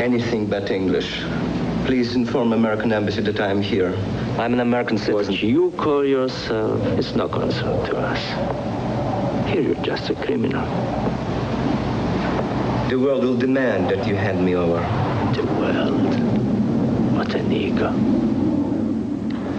Anything but English. Please inform American Embassy that I'm here. I'm an American citizen. What you call yourself is no concern to us. Here you're just a criminal. The world will demand that you hand me over. The world? What an ego.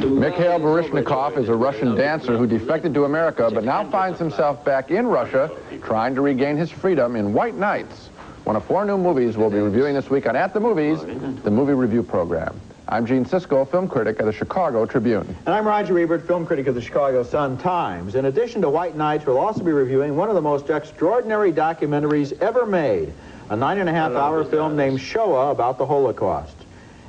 Mikhail Baryshnikov is a Russian dancer who defected to America but now finds himself back in Russia trying to regain his freedom in White Nights, one of 4 new movies we'll be reviewing this week on At the Movies, the movie review program. I'm Gene Siskel, film critic of the Chicago Tribune. And I'm Roger Ebert, film critic of the Chicago Sun-Times. In addition to White Nights, we'll also be reviewing one of the most extraordinary documentaries ever made, a 9.5-hour film named Shoah about the Holocaust.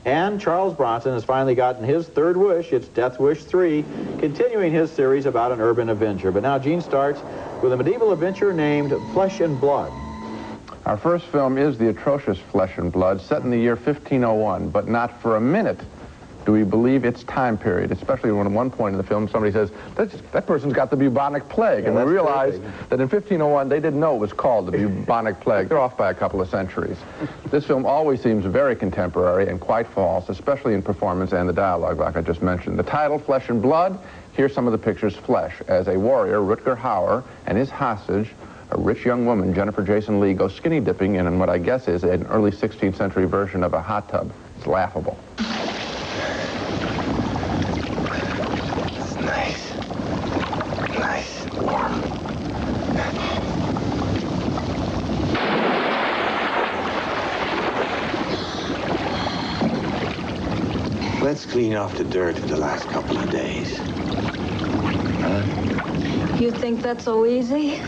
And Charles Bronson has finally gotten his third wish. It's Death Wish 3, continuing his series about an urban adventure. But now Gene starts with a medieval adventure named Flesh and Blood. Our first film is the atrocious Flesh and Blood, set in the year 1501, but not for a minute do we believe its time period, especially when at one point in the film somebody says, that person's got the bubonic plague, and we realize that in 1501 they didn't know it was called the bubonic plague. They're off by a couple of centuries. This film always seems very contemporary and quite false, especially in performance and the dialogue, like I just mentioned. The title, Flesh and Blood, here's some of the pictures flesh, as a warrior, Rutger Hauer, and his hostage, a rich young woman, Jennifer Jason Leigh, goes skinny dipping in what I guess is an early 16th century version of a hot tub. It's laughable. It's nice. Nice. Warm. Let's clean off the dirt of the last couple of days. Huh? You think that's so easy?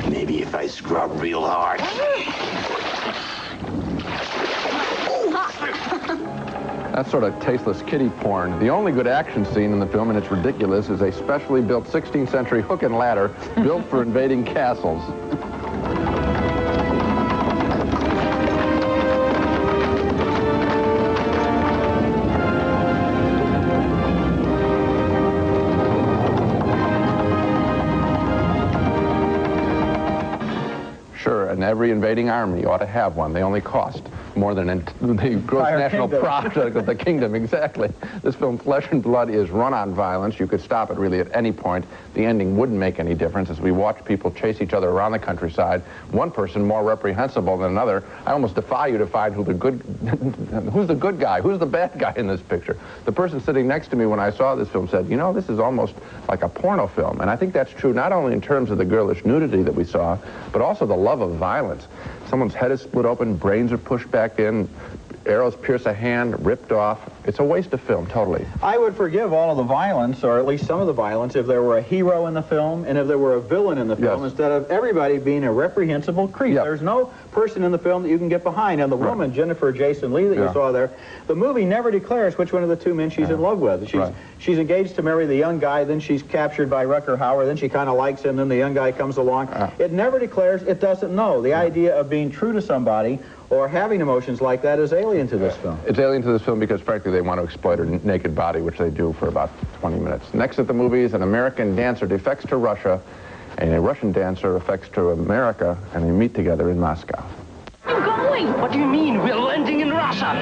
Maybe if I scrub real hard. That's sort of tasteless kiddie porn. The only good action scene in the film, and it's ridiculous, is a specially built 16th century hook and ladder built for invading castles. And every invading army ought to have one. They only cost more than the gross national product of the kingdom. Exactly. This film, Flesh and Blood, is run on violence. You could stop it really at any point. The ending wouldn't make any difference as we watch people chase each other around the countryside, one person more reprehensible than another. I almost defy you to find who's the good guy, who's the bad guy in this picture. The person sitting next to me when I saw this film said, you know, this is almost like a porno film. And I think that's true not only in terms of the girlish nudity that we saw, but also the love of violence. Someone's head is split open, brains are pushed back in, arrows pierce a hand, ripped off. It's a waste of film, totally. I would forgive all of the violence, or at least some of the violence, if there were a hero in the film and if there were a villain in the film, instead of everybody being a reprehensible creep. There's no person in the film that you can get behind. And the woman, Jennifer Jason Leigh, that you saw there, the movie never declares which one of the two men she's in love with. She's engaged to marry the young guy, then she's captured by Rutger Hauer, then she kind of likes him, then the young guy comes along. It never declares, it doesn't know. The idea of being true to somebody or having emotions like that is alien to this film. It's alien to this film because, frankly, they want to exploit her naked body, which they do for about 20 minutes. Next at the movies, an American dancer defects to Russia, and a Russian dancer defects to America, and they meet together in Moscow. I'm going! What do you mean? We're landing in Russia!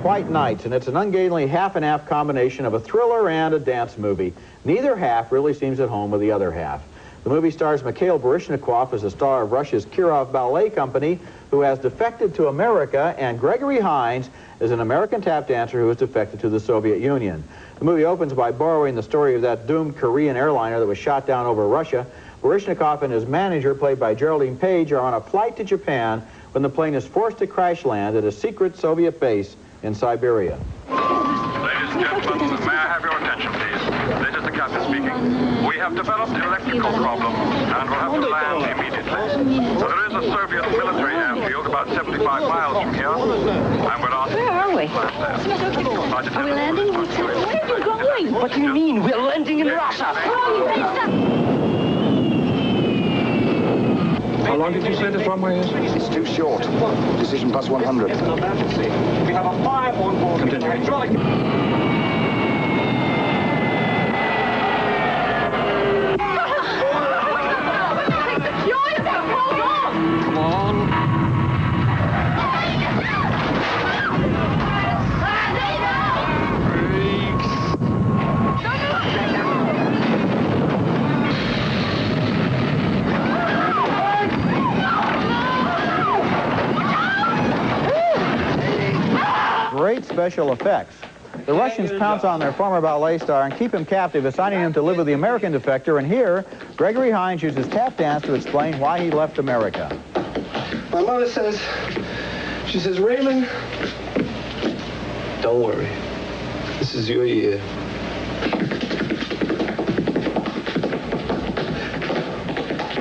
White Nights, and it's an ungainly half-and-half combination of a thriller and a dance movie. Neither half really seems at home with the other half. The movie stars Mikhail Baryshnikov as the star of Russia's Kirov Ballet Company, who has defected to America, and Gregory Hines is an American tap dancer who has defected to the Soviet Union. The movie opens by borrowing the story of that doomed Korean airliner that was shot down over Russia. Baryshnikov and his manager, played by Geraldine Page, are on a flight to Japan when the plane is forced to crash land at a secret Soviet base in Siberia. Ladies and gentlemen, may I have your attention, please? This is the captain speaking. We have developed an electrical problem and will have to land immediately. So there is a Soviet military airfield about 75 miles from here, and we're asking... Where are we? Are we landing? Where are you going? What do you mean? We're landing in Russia! How long did you say this runway is? It's too short. Decision plus 100. It's an emergency. We have a fire on board. Continue. Hydraulic... Come on! great special effects. The Russians pounce on their former ballet star and keep him captive, assigning him to live with the American defector. And here, Gregory Hines uses tap dance to explain why he left America. My mother says, she says, Raymond, don't worry. This is your year.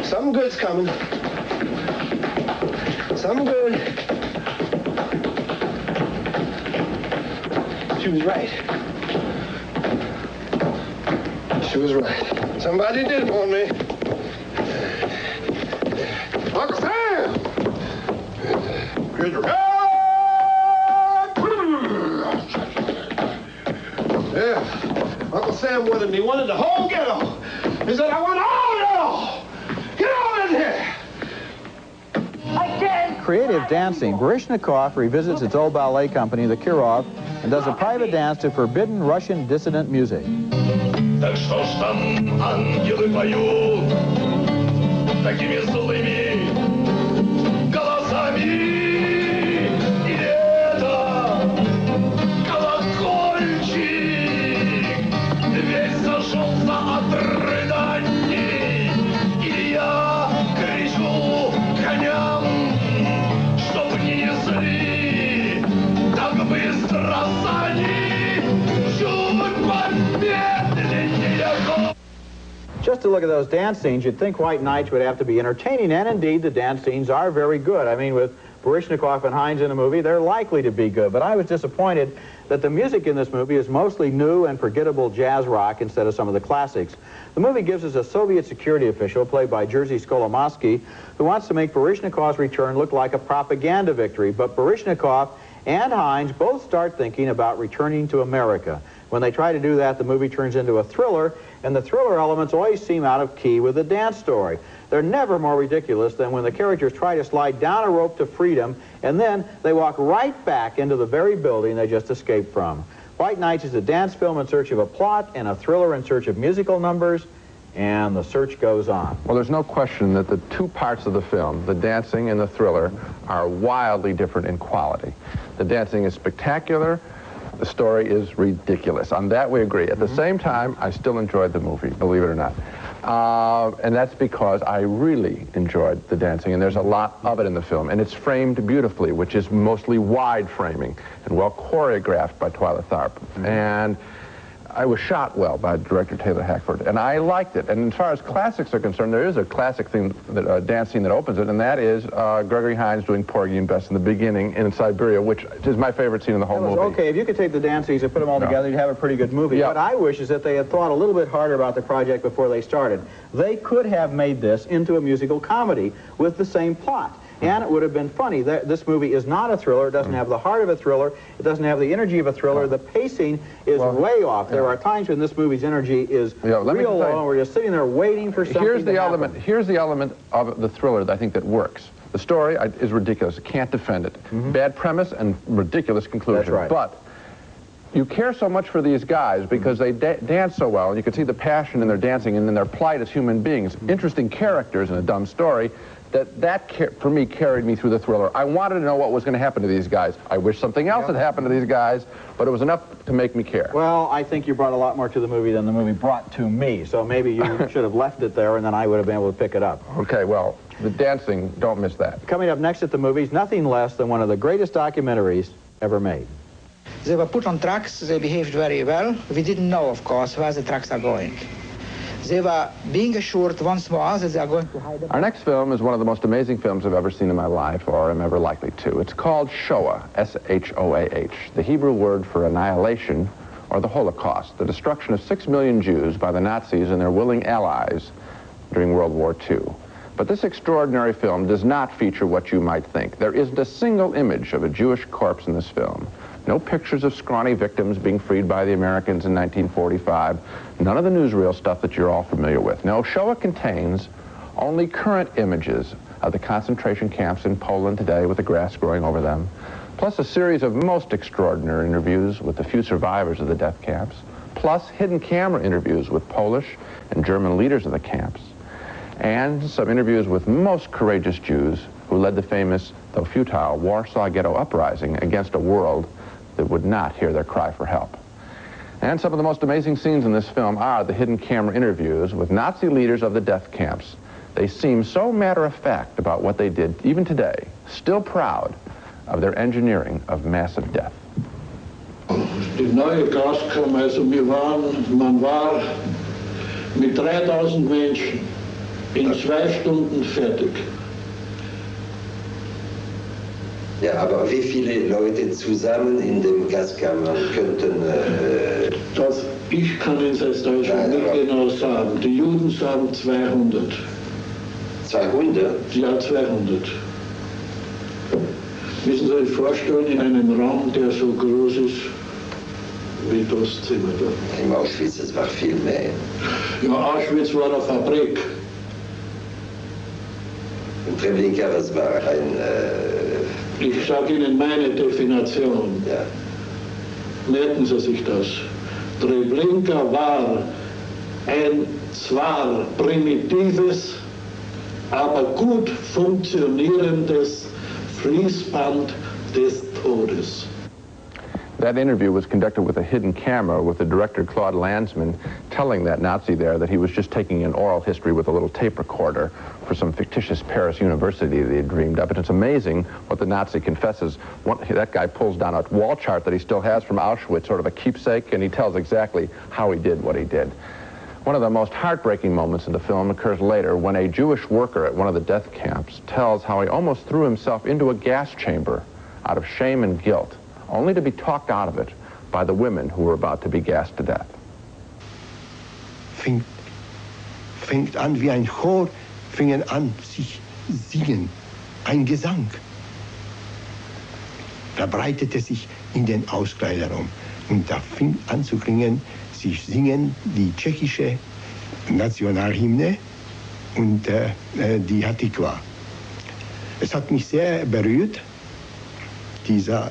Something good's coming. Something good. She was right. She was right. Somebody did want me. Uncle Sam! Yeah, Uncle Sam wanted me, wanted the whole ghetto. He said, I want all ghetto. Get on in here. Creative dancing, Baryshnikov revisits its old ballet company, the Kirov, and does a private dance to forbidden Russian dissident music. Так что ж там ангелы поют такими злыми голосами, и это колокольчик весь зашелся от рыданий, и я кричу коням, чтоб не несли так быстро сани, чуть помедленнее. Just to look at those dance scenes, you'd think White Nights would have to be entertaining, and indeed the dance scenes are very good. I mean, with Baryshnikov and Hines in a movie, they're likely to be good. But I was disappointed that the music in this movie is mostly new and forgettable jazz rock instead of some of the classics. The movie gives us a Soviet security official, played by Jerzy Skolomovsky, who wants to make Baryshnikov's return look like a propaganda victory. But Baryshnikov and Hines both start thinking about returning to America. When they try to do that, the movie turns into a thriller, and the thriller elements always seem out of key with the dance story. They're never more ridiculous than when the characters try to slide down a rope to freedom, and then they walk right back into the very building they just escaped from. White Nights is a dance film in search of a plot and a thriller in search of musical numbers, and the search goes on. Well, there's no question that the two parts of the film, the dancing and the thriller, are wildly different in quality. The dancing is spectacular. The story is ridiculous. On that, we agree. At the same time, I still enjoyed the movie, believe it or not. And that's because I really enjoyed the dancing, and there's a lot of it in the film. And it's framed beautifully, which is mostly wide framing and well choreographed by Twyla Tharp. And I was shot well by director Taylor Hackford, and I liked it. And as far as classics are concerned, there is a classic thing, dance scene that opens it, and that is Gregory Hines doing Porgy and Bess in the beginning in Siberia, which is my favorite scene in the whole movie. Okay, if you could take the dance scenes and put them all together, you'd have a pretty good movie. Yeah. What I wish is that they had thought a little bit harder about the project before they started. They could have made this into a musical comedy with the same plot. And it would have been funny. This movie is not a thriller. It doesn't have the heart of a thriller. It doesn't have the energy of a thriller. The pacing is way off. There are times when this movie's energy is real low, and we're just sitting there waiting for something to happen. Here's the element of the thriller that I think that works. The story is ridiculous. I can't defend it. Bad premise and ridiculous conclusion. That's right. But you care so much for these guys because they dance so well, and you can see the passion in their dancing and in their plight as human beings. Interesting characters in a dumb story. That for me, carried me through the thriller. I wanted to know what was going to happen to these guys. I wish something else had happened to these guys, but it was enough to make me care. Well, I think you brought a lot more to the movie than the movie brought to me, so maybe you should have left it there, and then I would have been able to pick it up. Okay, well, the dancing, don't miss that. Coming up next at the movies, nothing less than one of the greatest documentaries ever made. They were put on trucks, they behaved very well. We didn't know, of course, where the trucks are going. They were being assured once more that they are going to hide them. Our next film is one of the most amazing films I've ever seen in my life, or am ever likely to. It's called Shoah, S-H-O-A-H, the Hebrew word for annihilation, or the Holocaust, the destruction of 6 million Jews by the Nazis and their willing allies during World War II. But this extraordinary film does not feature what you might think. There isn't a single image of a Jewish corpse in this film. No pictures of scrawny victims being freed by the Americans in 1945. None of the newsreel stuff that you're all familiar with. No, Shoah contains only current images of the concentration camps in Poland today with the grass growing over them, plus a series of most extraordinary interviews with the few survivors of the death camps, plus hidden camera interviews with Polish and German leaders of the camps, and some interviews with most courageous Jews who led the famous, though futile, Warsaw Ghetto Uprising against a world that would not hear their cry for help. And some of the most amazing scenes in this film are the hidden camera interviews with Nazi leaders of the death camps. They seem so matter-of-fact about what they did, even today, still proud of their engineering of massive death. Die neue Gaskammer, also man war mit 3000 Menschen in 2 Stunden fertig. Ja, aber wie viele Leute zusammen in dem Gaskammer könnten... Ich kann es als Deutscher nicht genau sagen. Die Juden sagen 200. 200? Ja, 200. Müssen Sie sich vorstellen, in einem Raum, der so groß ist wie das Zimmer da. Im Auschwitz, es war viel mehr. Ja, Auschwitz war eine Fabrik. Und Treblinka, was war ein... Ich sage Ihnen meine Definition. Ja. Merken Sie sich das. Treblinka war ein zwar primitives, aber gut funktionierendes Fließband des Todes. That interview was conducted with a hidden camera with the director, Claude Lanzmann, telling that Nazi there that he was just taking an oral history with a little tape recorder for some fictitious Paris university that he had dreamed up. And it's amazing what the Nazi confesses. That guy pulls down a wall chart that he still has from Auschwitz, sort of a keepsake, and he tells exactly how he did what he did. One of the most heartbreaking moments in the film occurs later when a Jewish worker at one of the death camps tells how he almost threw himself into a gas chamber out of shame and guilt, only to be talked out of it by the women who were about to be gassed to death. Fängt an wie ein Chor, fingen an sich singen, ein Gesang. Verbreitete sich in den Auskleiderraum und da fing an zu klingen, sie singen die tschechische Nationalhymne und die Hatikwa. Es hat mich sehr berührt, dieser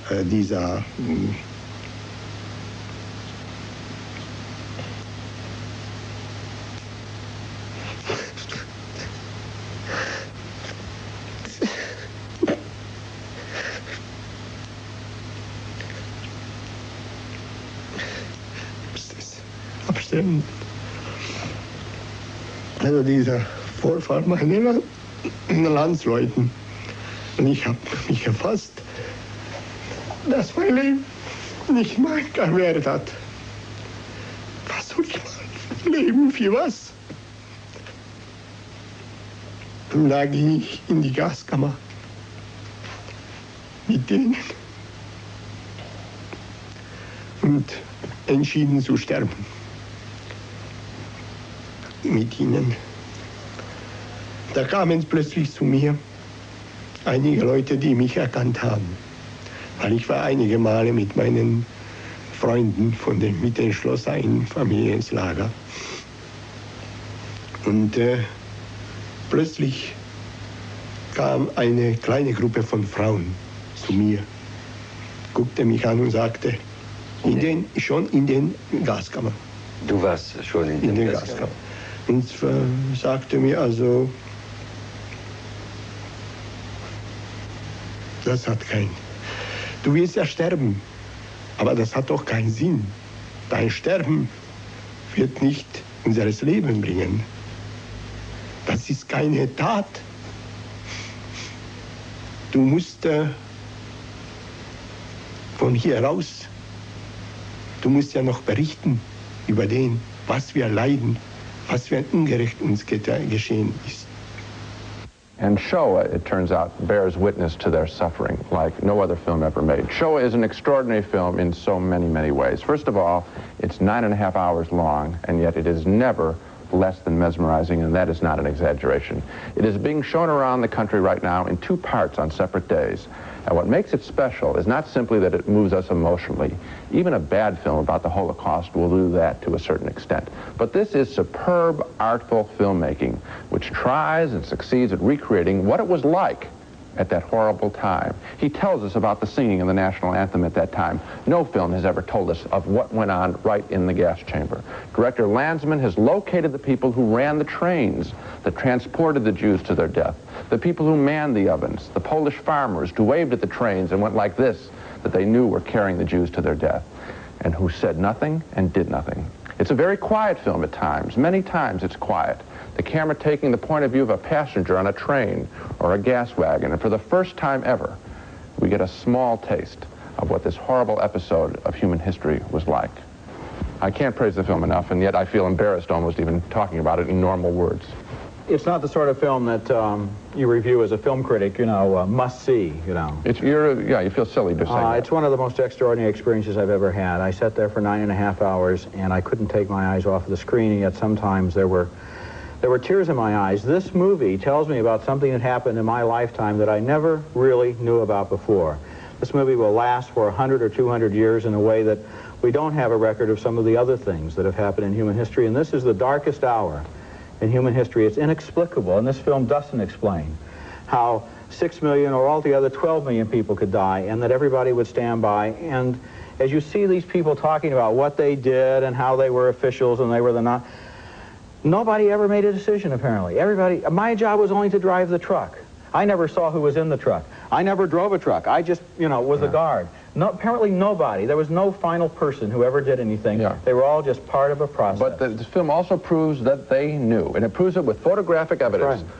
Abstellen. Also dieser Vorfall meiner Landsleuten. Und ich habe mich gefasst, dass mein Leben nicht mein Wert hat. Was soll ich mal leben, für was? Und da ging ich in die Gaskammer mit denen und entschieden zu sterben. Mit ihnen. Da kamen plötzlich zu mir einige Leute, die mich erkannt haben. Weil ich war einige Male mit meinen Freunden mit den Schlosser in Familienlager. Und plötzlich kam eine kleine Gruppe von Frauen zu mir, guckte mich an und sagte, schon in den Gaskammer. Du warst schon in den Gaskammer. Und sagte mir also, das hat du willst ja sterben, aber das hat doch keinen Sinn. Dein Sterben wird nicht unser Leben bringen. Das ist keine Tat. Du musst von hier raus, du musst ja noch berichten über was wir leiden, was für ein Ungerecht uns geschehen ist. And Shoah, it turns out, bears witness to their suffering like no other film ever made. Shoah is an extraordinary film in so many, many ways. First of all, it's 9.5 hours long, and yet it is never less than mesmerizing, and that is not an exaggeration. It is being shown around the country right now in 2 parts on separate days. And what makes it special is not simply that it moves us emotionally. Even a bad film about the Holocaust will do that to a certain extent. But this is superb, artful filmmaking, which tries and succeeds at recreating what it was like at that horrible time. He tells us about the singing of the national anthem at that time. No film has ever told us of what went on right in the gas chamber. Director Lanzmann has located the people who ran the trains that transported the Jews to their death, the people who manned the ovens, the Polish farmers who waved at the trains and went like this, that they knew were carrying the Jews to their death, and who said nothing and did nothing. It's a very quiet film at times. Many times it's quiet. The camera taking the point of view of a passenger on a train or a gas wagon, and for the first time ever, we get a small taste of what this horrible episode of human history was like. I can't praise the film enough, and yet I feel embarrassed almost even talking about it in normal words. It's not the sort of film that you review as a film critic, you know, must see, you know. You feel silly just saying that. It's one of the most extraordinary experiences I've ever had. I sat there for 9.5 hours, and I couldn't take my eyes off of the screen, and yet sometimes there were tears in my eyes. This movie tells me about something that happened in my lifetime that I never really knew about before. This movie will last for 100 or 200 years in a way that we don't have a record of some of the other things that have happened in human history, and this is the darkest hour in human history. It's inexplicable, and this film doesn't explain how 6 million or altogether 12 million people could die, and that everybody would stand by. And as you see these people talking about what they did and how they were officials and they were the not, nobody ever made a decision, apparently. My job was only to drive the truck. I never saw who was in the truck. I never drove a truck. I just, you know, was a guard. No, apparently nobody. There was no final person who ever did anything. Yeah. They were all just part of a process. But this film also proves that they knew, and it proves it with photographic evidence. Right.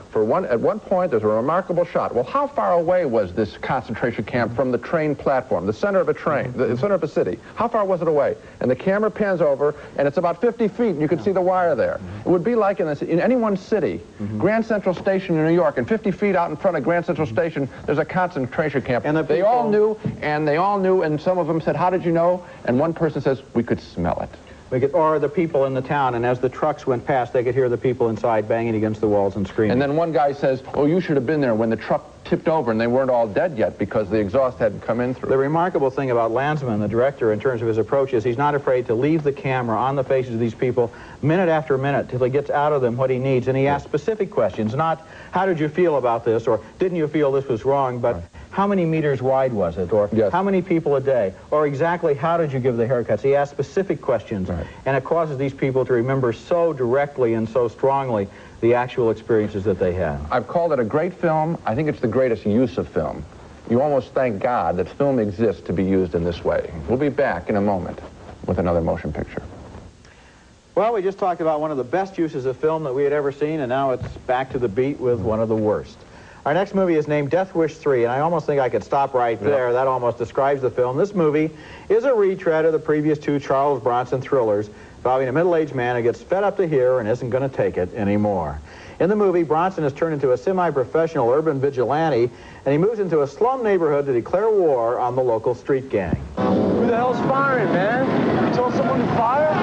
At one point, there's a remarkable shot. Well, how far away was this concentration camp from the train platform, the center of a train, the center of a city? How far was it away? And the camera pans over, and it's about 50 feet, and you can see the wire there. It would be like in any one city, Grand Central Station in New York, and 50 feet out in front of Grand Central Station, there's a concentration camp. And they all knew, and some of them said, how did you know? And one person says, we could smell it. Or the people in the town, and as the trucks went past, they could hear the people inside banging against the walls and screaming. And then one guy says, oh, you should have been there when the truck tipped over and they weren't all dead yet because the exhaust hadn't come in through. The remarkable thing about Landsman, the director, in terms of his approach, is he's not afraid to leave the camera on the faces of these people minute after minute till he gets out of them what he needs. And he asks specific questions, not how did you feel about this, or didn't you feel this was wrong, but how many meters wide was it, or how many people a day, or exactly how did you give the haircuts? He asks specific questions, and it causes these people to remember so directly and so strongly the actual experiences that they had. I've called it a great film. I think it's the greatest use of film. You almost thank God that film exists to be used in this way. We'll be back in a moment with another motion picture. Well, we just talked about one of the best uses of film that we had ever seen, and now it's back to the beat with one of the worst. Our next movie is named Death Wish 3, and I almost think I could stop right there. That almost describes the film. This movie is a retread of the previous two Charles Bronson thrillers involving a middle-aged man who gets fed up to here and isn't going to take it anymore. In the movie, Bronson is turned into a semi-professional urban vigilante, and he moves into a slum neighborhood to declare war on the local street gang. Who the hell's firing, man? You told someone to fire?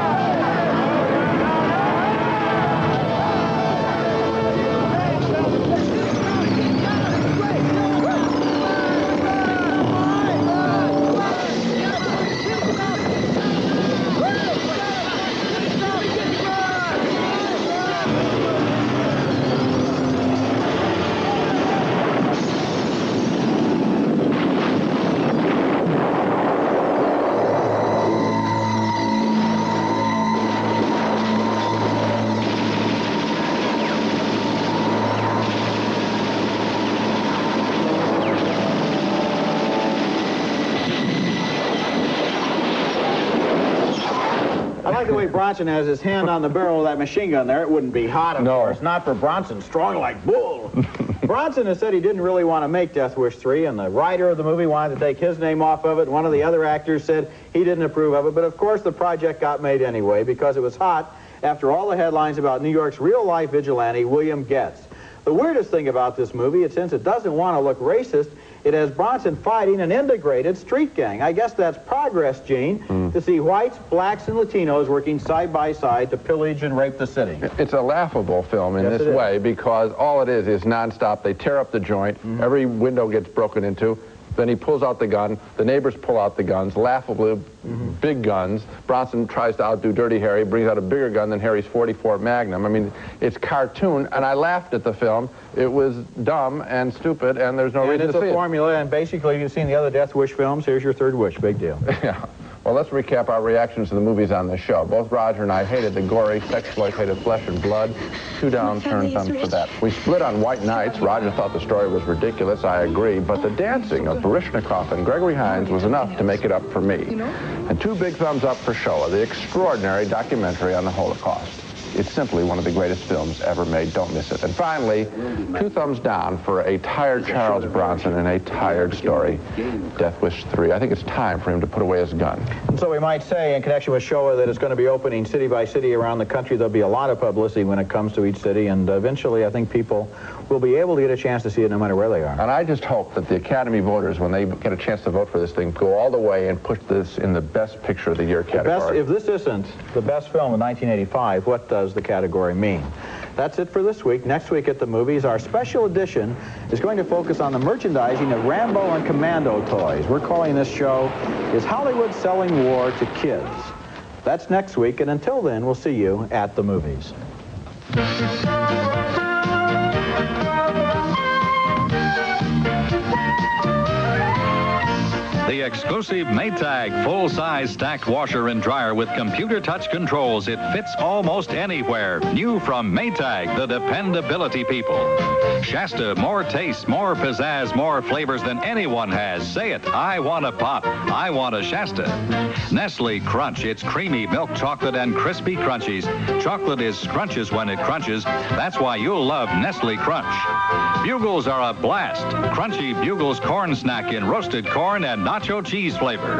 The way Bronson has his hand on the barrel of that machine gun there, it wouldn't be hot, of course. Not for Bronson, strong like bull. Bronson has said he didn't really want to make Death Wish 3, and the writer of the movie wanted to take his name off of it. One of the other actors said he didn't approve of it, but of course the project got made anyway because it was hot after all the headlines about New York's real-life vigilante, William Getz. The weirdest thing about this movie is since it doesn't want to look racist, it has Bronson fighting an integrated street gang. I guess that's progress, Gene, to see whites, blacks, and Latinos working side by side to pillage and rape the city. It's a laughable film in this way because all it is nonstop. They tear up the joint. Every window gets broken into. Then he pulls out the gun. The neighbors pull out the guns, laughably big guns. Bronson tries to outdo Dirty Harry, brings out a bigger gun than Harry's .44 Magnum. I mean, it's cartoon, and I laughed at the film. It was dumb and stupid, and there's no reason to see it. It's a formula, and basically, you've seen the other Death Wish films. Here's your third wish. Big deal. Yeah. Well, let's recap our reactions to the movies on this show. Both Roger and I hated the gory, sex-exploitative flesh and blood. 2 downturned thumbs for that. We split on White Nights. Roger thought the story was ridiculous. I agree. But the dancing of Baryshnikov and Gregory Hines was enough to make it up for me. And 2 big thumbs up for Shoah, the extraordinary documentary on the Holocaust. It's simply one of the greatest films ever made. Don't miss it. And finally, 2 thumbs down for a tired Charles Bronson and a tired story, Death Wish 3. I think it's time for him to put away his gun. And so we might say, in connection with Shoah, that it's going to be opening city by city around the country. There'll be a lot of publicity when it comes to each city, and eventually I think people will be able to get a chance to see it no matter where they are. And I just hope that the Academy voters, when they get a chance to vote for this thing, go all the way and push this in the Best Picture of the Year category. If this isn't the best film of 1985, what does the category mean? That's it for this week. Next week at the movies, our special edition is going to focus on the merchandising of Rambo and Commando toys. We're calling this show, Is Hollywood Selling War to Kids? That's next week, and until then, we'll see you at the movies. The exclusive Maytag full-size stacked washer and dryer with computer touch controls. It fits almost anywhere. New from Maytag, the dependability people. Shasta, more taste, more pizzazz, more flavors than anyone has. Say it. I want a pop. I want a Shasta. Nestle Crunch. It's creamy milk chocolate and crispy crunchies. Chocolate is scrunches when it crunches. That's why you'll love Nestle Crunch. Bugles are a blast. Crunchy Bugles corn snack in roasted corn and nacho cheese flavor.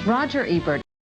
Roger Ebert